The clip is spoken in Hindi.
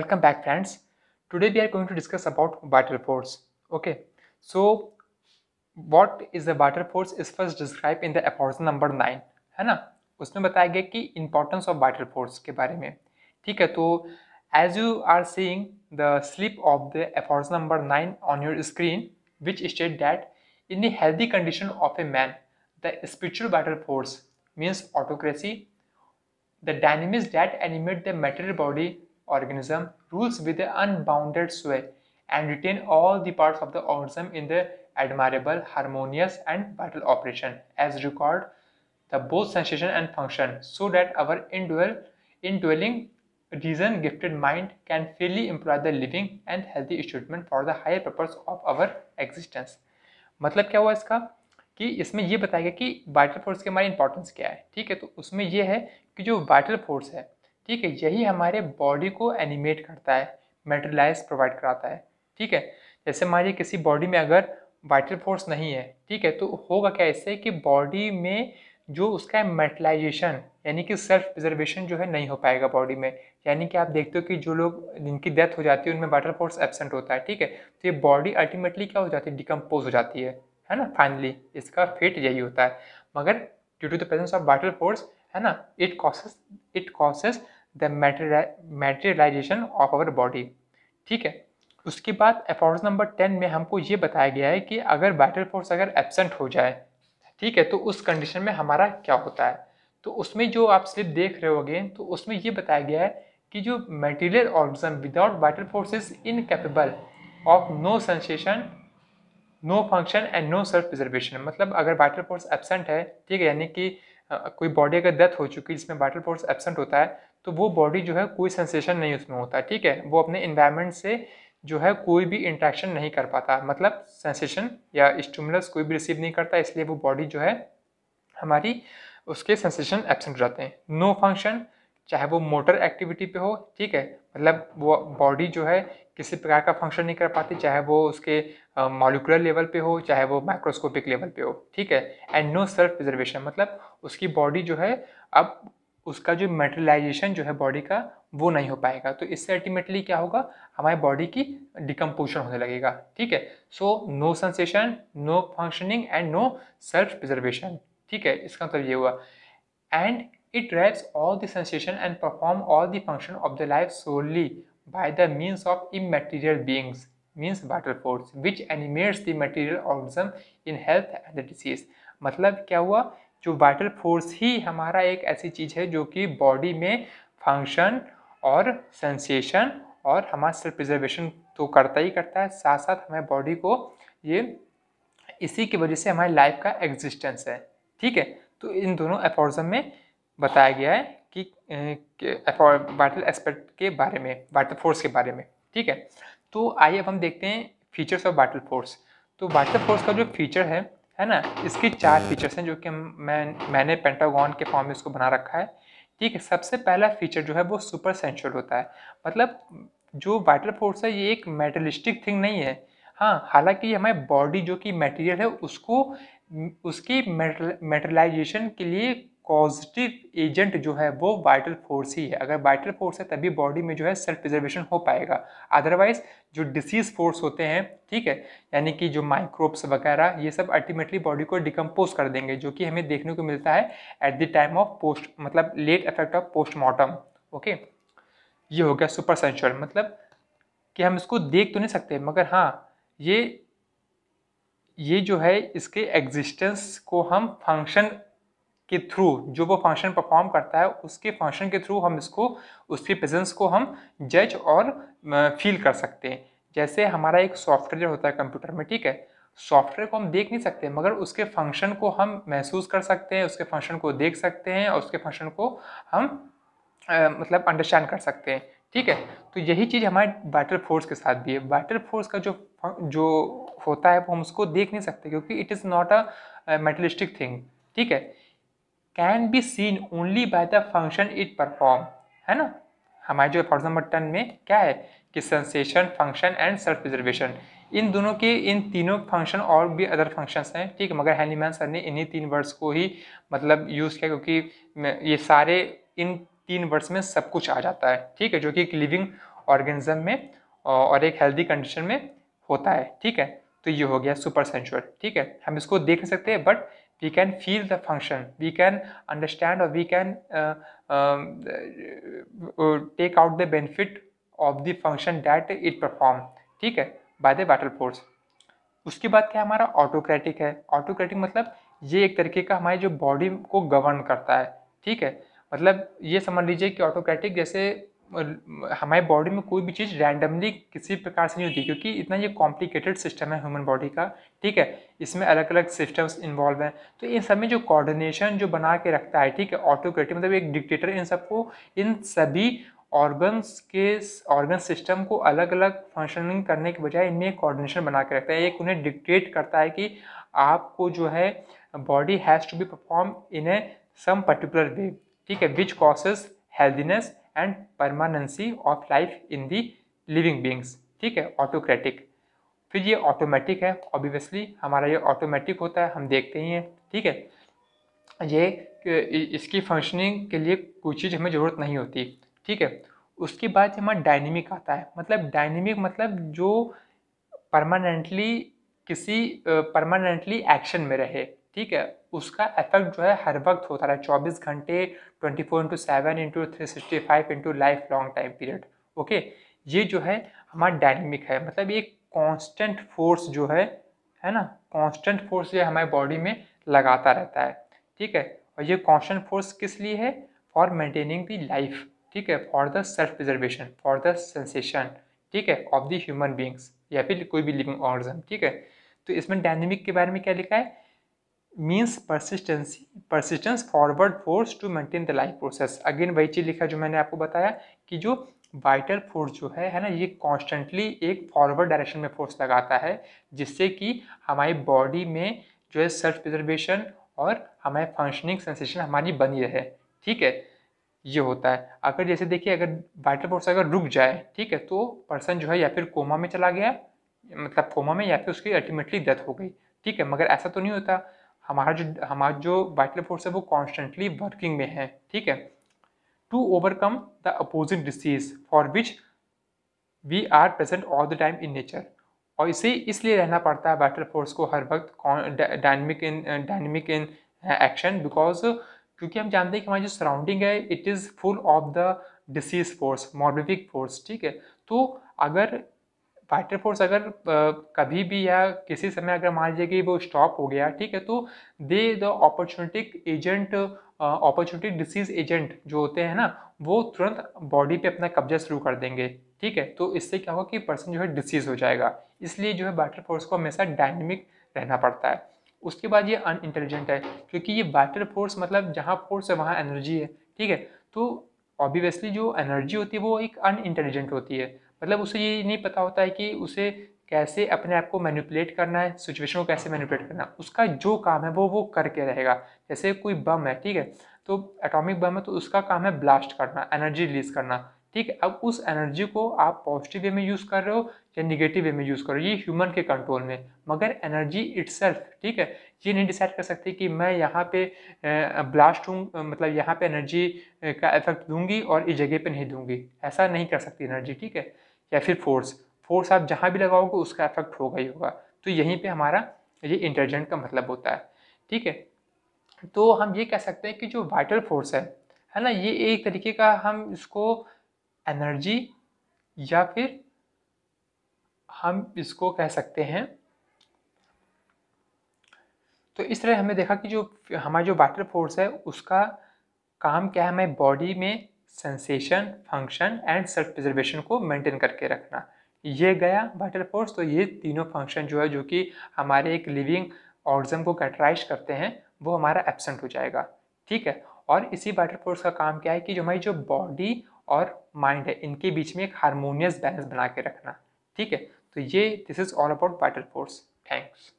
Welcome back, friends. Today we are going to discuss about vital force. Okay, so what is the vital force is first described in the aphorism number 9, है ना? उसमें बताया गया कि importance of vital force के बारे में. ठीक है, तो as you are seeing the slip of the aphorism number 9 on your screen, which state that in the healthy condition of a man, the spiritual vital force means autocracy, the dynamics that animate the material body organism rules with an unbounded sway and retain all the parts of the organism in the admirable, harmonious and vital operation as record the both sensation and function so that our indwelling reason gifted mind can freely employ the living and healthy instrument for the higher purpose of our existence. मतलब क्या हुआ इसका कि इसमें ये बताया गया कि वाइटल फोर्स की हमारी इंपॉर्टेंस क्या है. ठीक है, तो उसमें ये है कि जो वाइटल फोर्स है, ठीक है, यही हमारे बॉडी को एनिमेट करता है, मेटेरियलाइज प्रोवाइड कराता है. ठीक है, जैसे हमारी किसी बॉडी में अगर वाइटल फोर्स नहीं है, ठीक है, तो होगा क्या इससे कि बॉडी में जो उसका मेटलाइजेशन यानी कि सेल्फ प्रिजर्वेशन जो है नहीं हो पाएगा बॉडी में. यानी कि आप देखते हो कि जो लोग जिनकी डेथ हो जाती है उनमें वाइटल फोर्स एब्सेंट होता है. ठीक है, तो ये बॉडी अल्टीमेटली क्या हो जाती है, डिकम्पोज हो जाती है ना. फाइनली इसका फेट यही होता है. मगर due to the presence of vital force, है ना, it causes the materialization of our body. ठीक है, उसके बाद एफोर्स नंबर 10 में हमको ये बताया गया है कि अगर वाइटल फोर्स अगर एब्सेंट हो जाए, ठीक है, तो उस कंडीशन में हमारा क्या होता है. तो उसमें जो आप स्लिप देख रहे होगे तो उसमें ये बताया गया है कि जो material organism without vital force is incapable of no sensation, no function and no self preservation. मतलब अगर वाइटल फोर्स एब्सेंट है, ठीक है, यानी कि कोई बॉडी अगर डेथ हो चुकी है जिसमें वाइटल फोर्स एब्सेंट होता है, तो वो बॉडी जो है कोई सेंसेशन नहीं उसमें होता. ठीक है, वो अपने इन्वायरमेंट से जो है कोई भी इंट्रैक्शन नहीं कर पाता, मतलब सेंसेशन या स्टिमुलस कोई भी रिसीव नहीं करता, इसलिए वो बॉडी जो है हमारी उसके सेंसेशन एब्सेंट हो जाते हैं. नो फंक्शन, चाहे वो मोटर एक्टिविटी पे हो, ठीक है, मतलब वो बॉडी जो है किसी प्रकार का फंक्शन नहीं कर पाती, चाहे वो उसके मॉलिक्यूलर लेवल पे हो, चाहे वो माइक्रोस्कोपिक लेवल पे हो. ठीक है, एंड नो सेल्फ प्रिजर्वेशन, मतलब उसकी बॉडी जो है अब उसका जो मेटेरियलाइजेशन जो है बॉडी का वो नहीं हो पाएगा. तो इससे अल्टीमेटली क्या होगा, हमारी बॉडी की डिकम्पोजिशन होने लगेगा. ठीक है, so no sensation, no functioning and no self preservation. ठीक है, इसका मतलब ये हुआ. And it derives all the sensation and perform all the function of the life solely by the means of immaterial beings, means vital force, which animates the material organism in health and the disease. मतलब क्या हुआ, जो वाइटल फोर्स ही हमारा एक ऐसी चीज है जो कि बॉडी में फंक्शन और सेंसेशन और हमारा सेल्फ प्रिजर्वेशन तो करता ही करता है, साथ साथ हमारे बॉडी को ये इसी की वजह से हमारी लाइफ का एग्जिस्टेंस है. ठीक है, तो इन दोनों एफोरिज्म में बताया गया है कि वाइटल एस्पेक्ट के बारे में, वाइटल फोर्स के बारे में. ठीक है, तो आइए अब हम देखते हैं फीचर्स ऑफ वाइटल फोर्स. तो वाइटल फोर्स का जो फीचर है ना, इसके 4 फीचर्स हैं जो कि मैंने पेंटागन के फॉर्म में इसको बना रखा है. ठीक है, सबसे पहला फीचर जो है वो सुपर सेंसुअल होता है. मतलब जो वाइटल फोर्स है ये एक मेटलिस्टिक थिंग नहीं है. हाँ, हालांकि हमारी बॉडी जो कि मटेरियल है उसको उसकी मेटेरियलाइजेशन के लिए पॉजिटिव एजेंट जो है वो वाइटल फोर्स ही है. अगर वाइटल फोर्स है तभी बॉडी में जो है सेल्फ प्रिजर्वेशन हो पाएगा. अदरवाइज जो डिसीज फोर्स होते हैं, ठीक है, यानी कि जो माइक्रोब्स वगैरह ये सब अल्टीमेटली बॉडी को डिकम्पोज कर देंगे, जो कि हमें देखने को मिलता है at the time of post, मतलब late effect of postmortem. Okay, ये हो गया सुपर सेंसुअल. मतलब कि हम इसको देख तो नहीं सकते, मगर हाँ ये जो है इसके एग्जिस्टेंस को हम फंक्शन के थ्रू, जो वो फंक्शन परफॉर्म करता है उसके फंक्शन के थ्रू हम इसको, उसकी प्रेजेंस को हम जज और फील कर सकते हैं. जैसे हमारा एक सॉफ्टवेयर होता है कंप्यूटर में, ठीक है, सॉफ्टवेयर को हम देख नहीं सकते मगर उसके फंक्शन को हम महसूस कर सकते हैं, उसके फंक्शन को देख सकते हैं और उसके फंक्शन को हम मतलब अंडरस्टैंड कर सकते हैं. ठीक है, तो यही चीज़ हमारे वाइटल फोर्स के साथ भी है. वाइटल फोर्स का जो होता है वो हम उसको देख नहीं सकते क्योंकि it is not a मेटलिस्टिक thing. ठीक है, can be seen only by the function it perform, है ना. हमारे जो फॉर नंबर 10 में क्या है कि sensation, function and self preservation, इन दोनों के, इन तीनों फंक्शन और भी अदर फंक्शंस हैं. ठीक है, मगर हैनीमैन सर ने इन्हीं 3 वर्ड्स को ही मतलब यूज़ किया क्योंकि ये सारे इन 3 वर्ड्स में सब कुछ आ जाता है. ठीक है, जो कि एक लिविंग ऑर्गेनिज्म में और एक हेल्दी कंडीशन में होता है। ठीक है, तो ये हो गया सुपर सेंसुअल। ठीक है, हम इसको देख नहीं सकते but we can feel the function, we can understand और we can take out the benefit of the function that it perform. ठीक है, बाय द वाइटल फोर्स। उसके बाद क्या हमारा ऑटोक्रेटिक है। ऑटोक्रेटिक मतलब ये एक तरीके का हमारी जो बॉडी को गवर्न करता है। ठीक है, मतलब ये समझ लीजिए कि ऑटोक्रेटिक जैसे हमारी बॉडी में कोई भी चीज़ रैंडमली किसी प्रकार से नहीं होती, क्योंकि इतना ये कॉम्प्लिकेटेड सिस्टम है ह्यूमन बॉडी का। ठीक है, इसमें अलग अलग सिस्टम्स इन्वॉल्व हैं, तो इन सब में जो कोऑर्डिनेशन जो बना के रखता है, ठीक है, ऑटोक्रेटिक मतलब एक डिक्टेटर इन सबको, इन सभी ऑर्गन सिस्टम को अलग अलग फंक्शनिंग करने के बजाय इनमें एक कोऑर्डिनेशन बना के रखता है। एक उन्हें डिक्टेट करता है कि आपको जो है body has to be perform in a some particular way. ठीक है, which causes healthiness and permanency of life in the living beings. ठीक है, ऑटोक्रेटिक। फिर ये ऑटोमेटिक है, ऑब्वियसली हमारा ये ऑटोमेटिक होता है, हम देखते ही हैं। ठीक है, ये इसकी फंक्शनिंग के लिए कोई चीज़ हमें ज़रूरत नहीं होती। ठीक है, उसके बाद हमारा डायनेमिक आता है। मतलब डायनेमिक मतलब जो परमानेंटली एक्शन में रहे। ठीक है, उसका इफेक्ट जो है हर वक्त होता रहे, 24 घंटे 24/7 × 365 life long time period. Okay, ये जो है हमारा डायनेमिक है, मतलब एक कांस्टेंट फोर्स जो है ना, कांस्टेंट फोर्स जो है हमारी बॉडी में लगाता रहता है। ठीक है, और ये कांस्टेंट फोर्स किस लिए है? For maintaining the life. ठीक है, for the self preservation, for the sensation, ठीक है, ऑफ द ह्यूमन बींग्स या फिर कोई भी लिविंग ऑर्गेनिज्म। ठीक है, तो इसमें डायनेमिक के बारे में क्या लिखा है? Means persistence forward force to maintain the life process. Again वही चीज़ लिखा जो मैंने आपको बताया कि जो वाइटल फोर्स जो है ना, ये कॉन्स्टेंटली एक फॉरवर्ड डायरेक्शन में फोर्स लगाता है, जिससे कि हमारी बॉडी में जो है सेल्फ प्रिजर्वेशन और हमारे फंक्शनिंग सेंसेशन हमारी बनी रहे। ठीक है, ये होता है। अगर जैसे देखिए, अगर वाइटल फोर्स अगर रुक जाए, ठीक है, तो पर्सन जो है या फिर कोमा में चला गया, मतलब कोमा में, या फिर उसकी अल्टीमेटली डेथ हो गई। ठीक है, मगर ऐसा तो नहीं होता। हमारा जो वाइटल फोर्स है वो कॉन्स्टेंटली वर्किंग में है। ठीक है, to overcome the opposing disease for which we are present all the time in nature. और इसे इसलिए रहना पड़ता है वाइटल फोर्स को हर वक्त डायनेमिक इन एक्शन, बिकॉज क्योंकि हम जानते हैं कि हमारी जो सराउंडिंग है it is full of the disease force, morbific force. ठीक है, तो अगर वाइटल फोर्स अगर कभी भी या किसी समय अगर मान लीजिए कि वो स्टॉप हो गया, ठीक है, तो दे द अपॉर्चुनिटी डिसीज एजेंट जो होते हैं ना, वो तुरंत बॉडी पे अपना कब्जा शुरू कर देंगे। ठीक है, तो इससे क्या होगा कि पर्सन जो है डिसीज हो जाएगा। इसलिए जो है वाइटल फोर्स को हमेशा डायनेमिक रहना पड़ता है। उसके बाद ये अनइंटेलिजेंट है, क्योंकि ये वाइटल फोर्स मतलब जहाँ फोर्स है वहाँ एनर्जी है। ठीक है, तो ऑब्वियसली जो एनर्जी होती है वो एक अनइंटेलिजेंट होती है, मतलब उसे ये नहीं पता होता है कि उसे कैसे अपने आप को मैनिपुलेट करना है, सिचुएशन को कैसे मैनिपुलेट करना है। उसका जो काम है वो करके रहेगा। जैसे कोई बम है, ठीक है, तो एटॉमिक बम है, तो उसका काम है ब्लास्ट करना, एनर्जी रिलीज करना। ठीक है, अब उस एनर्जी को आप पॉजिटिव वे में यूज़ कर रहे हो या निगेटिव वे में यूज़ कर रहे हो, ये ह्यूमन के कंट्रोल में। मगर एनर्जी इटसेल्फ, ठीक है, ये नहीं डिसाइड कर सकती कि मैं यहाँ पे ब्लास्ट हूँ, मतलब यहाँ पे एनर्जी का इफेक्ट दूंगी और इस जगह पे नहीं दूंगी, ऐसा नहीं कर सकती एनर्जी। ठीक है, या फिर फोर्स आप जहाँ भी लगाओगे उसका इफेक्ट होगा ही होगा। तो यहीं पे हमारा ये इंटेलिजेंट का मतलब होता है। ठीक है, तो हम ये कह सकते हैं कि जो वाइटल फोर्स है ना, ये एक तरीके का हम इसको एनर्जी या फिर हम इसको कह सकते हैं। तो इस तरह हमने देखा कि जो हमारा जो वाइटल फोर्स है उसका काम क्या है, हमें बॉडी में sensation, function and self preservation को मेंटेन करके रखना। ये गया वाइटल फोर्स। तो ये तीनों फंक्शन जो है जो कि हमारे एक लिविंग ऑर्गेनिज्म को कैरेक्टराइज करते हैं, वो हमारा एब्सेंट हो जाएगा। ठीक है, और इसी वाइटल फोर्स का काम क्या है कि जो हमारी जो बॉडी और माइंड है इनके बीच में एक हारमोनियस बैलेंस बना के रखना। ठीक है, तो ये this is all about vital force. Thanks.